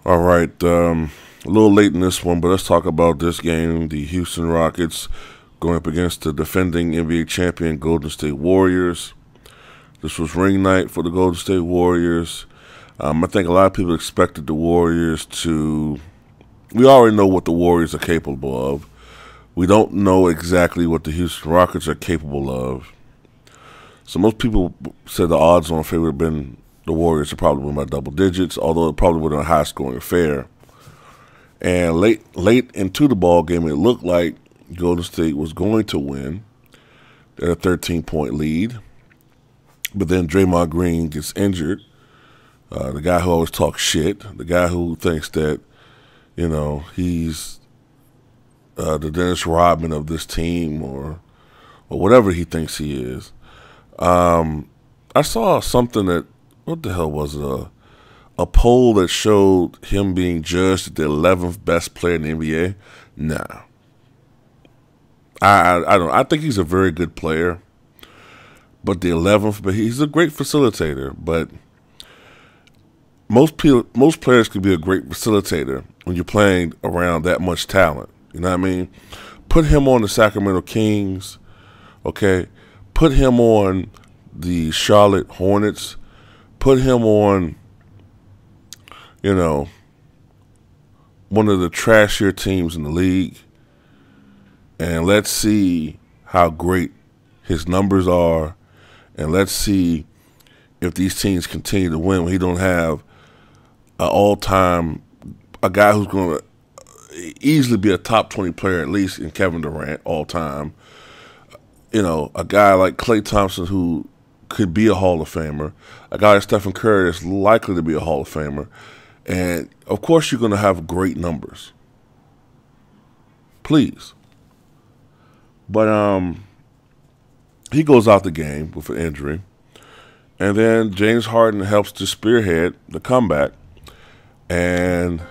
All right, a little late in this one, but let's talk about this game. The Houston Rockets going up against the defending NBA champion Golden State Warriors. This was ring night for the Golden State Warriors. I think a lot of people expected the Warriors to. We already know what the Warriors are capable of. We don't know exactly what the Houston Rockets are capable of. So most people said the odds on favor would have been the Warriors would probably win by double digits, although it probably would have been a high scoring affair. And late into the ball game, it looked like Golden State was going to win at a 13-point lead. But then Draymond Green gets injured. The guy who always talks shit, the guy who thinks that, he's the Dennis Rodman of this team or whatever he thinks he is. I saw something that, what the hell was it? A poll that showed him being judged as the 11th best player in the NBA. Nah, I don't. I think he's a very good player, but the 11th. But he's a great facilitator. But most players can be a great facilitator when you're playing around that much talent. You know what I mean? Put him on the Sacramento Kings. Okay, put him on the Charlotte Hornets. Put him on, one of the trashier teams in the league, and let's see how great his numbers are, and let's see if these teams continue to win when he don't have a guy who's going to easily be a top 20 player at least in Kevin Durant all time. A guy like Klay Thompson who could be a Hall of Famer, a guy like Stephen Curry is likely to be a Hall of Famer, and of course you're going to have great numbers. Please. But he goes out the game with an injury, and then James Harden helps to spearhead the comeback, and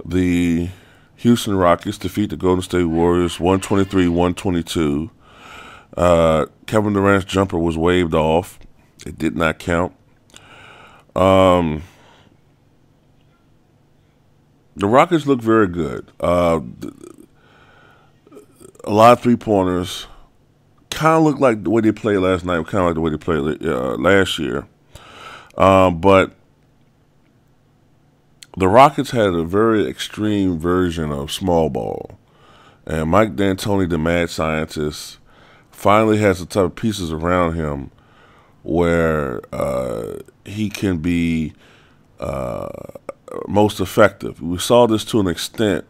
the Houston Rockets defeat the Golden State Warriors 123-122. Kevin Durant's jumper was waved off. It did not count. The Rockets look very good. A lot of three-pointers. Kind of look like the way they played last night. Kind of like the way they played last year. But the Rockets had a very extreme version of small ball. And Mike D'Antoni, the mad scientist, finally has the type of pieces around him where he can be most effective. We saw this to an extent.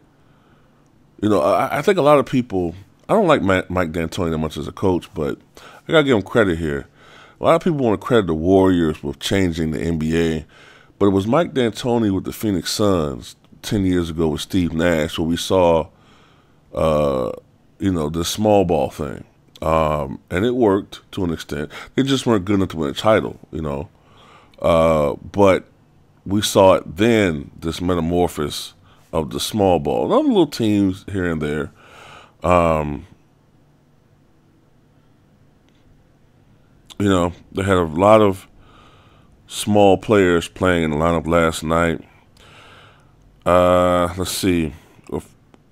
I think a lot of people, I don't like Mike D'Antoni that much as a coach, but I got to give him credit here. A lot of people want to credit the Warriors with changing the NBA, but it was Mike D'Antoni with the Phoenix Suns 10 years ago with Steve Nash where we saw, the small ball thing. And it worked to an extent. They just weren't good enough to win a title, But we saw it then, this metamorphosis of the small ball. Other little teams here and there. They had a lot of small players playing in the lineup last night. Let's see. The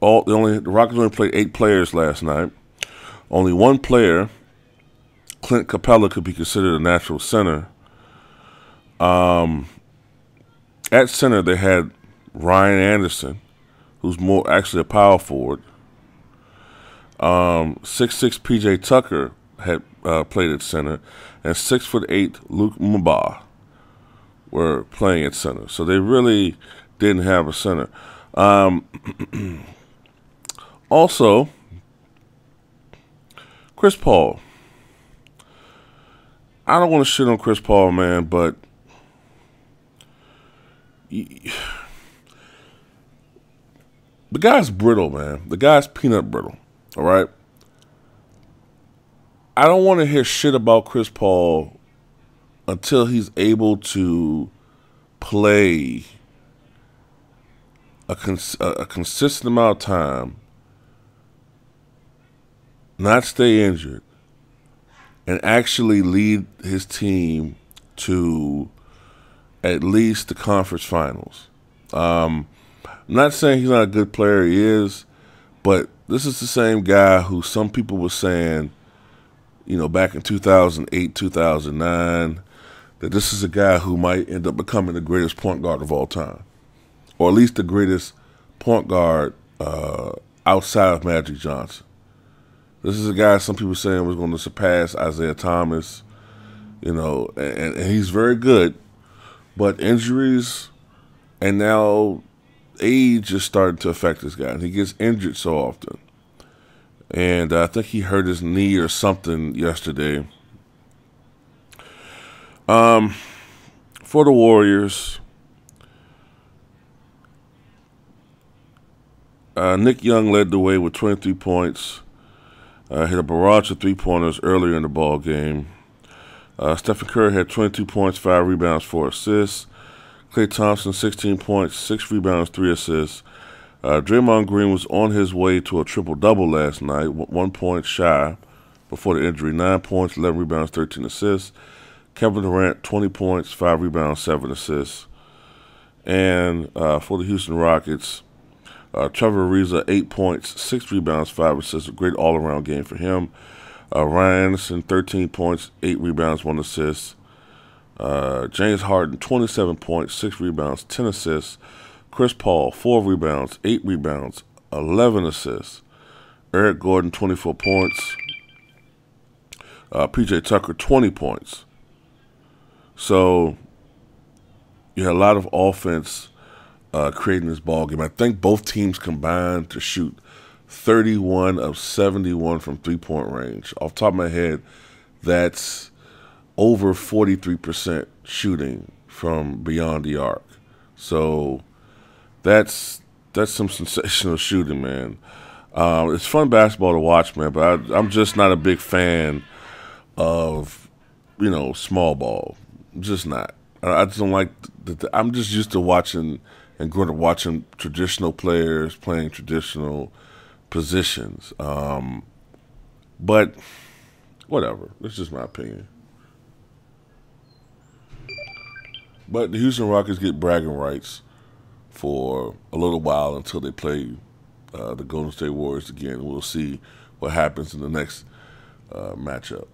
Rockets only played 8 players last night. Only one player, Clint Capella, could be considered a natural center. At center, they had Ryan Anderson, who's more actually a power forward. 6'6" P.J. Tucker had played at center, and 6'8" Luke Mbah were playing at center. So they really didn't have a center. Also, Chris Paul. I don't want to shit on Chris Paul, man, but the guy's brittle, man. The guy's peanut brittle, all right? I don't want to hear shit about Chris Paul until he's able to play a consistent amount of time, not stay injured, and actually lead his team to at least the conference finals. I'm not saying he's not a good player. He is, but this is the same guy who some people were saying, back in 2008, 2009, that this is a guy who might end up becoming the greatest point guard of all time, or at least the greatest point guard outside of Magic Johnson. This is a guy some people saying was going to surpass Isaiah Thomas, and he's very good, but injuries and now age is starting to affect this guy, and he gets injured so often. And I think he hurt his knee or something yesterday. For the Warriors, Nick Young led the way with 23 points. Hit a barrage of three-pointers earlier in the ball game. Stephen Curry had 22 points, 5 rebounds, 4 assists. Klay Thompson, 16 points, 6 rebounds, 3 assists. Draymond Green was on his way to a triple-double last night, 1 point shy before the injury. 9 points, 11 rebounds, 13 assists. Kevin Durant, 20 points, 5 rebounds, 7 assists. And for the Houston Rockets, Trevor Ariza, 8 points, 6 rebounds, 5 assists. A great all-around game for him. Ryan Anderson, 13 points, 8 rebounds, 1 assist. James Harden, 27 points, 6 rebounds, 10 assists. Chris Paul, 4 rebounds, 8 rebounds, 11 assists. Eric Gordon, 24 points. PJ Tucker, 20 points. So you had a lot of offense creating this ball game. I think both teams combined to shoot 31 of 71 from three-point range. Off the top of my head, that's over 43% shooting from beyond the arc. So that's some sensational shooting, man. It's fun basketball to watch, man, but I'm just not a big fan of, small ball. I'm just not. I just don't like I'm just used to watching and growing up watching traditional players playing traditional positions. But whatever. That's just my opinion. But the Houston Rockets get bragging rights for a little while until they play the Golden State Warriors again. We'll see what happens in the next matchup.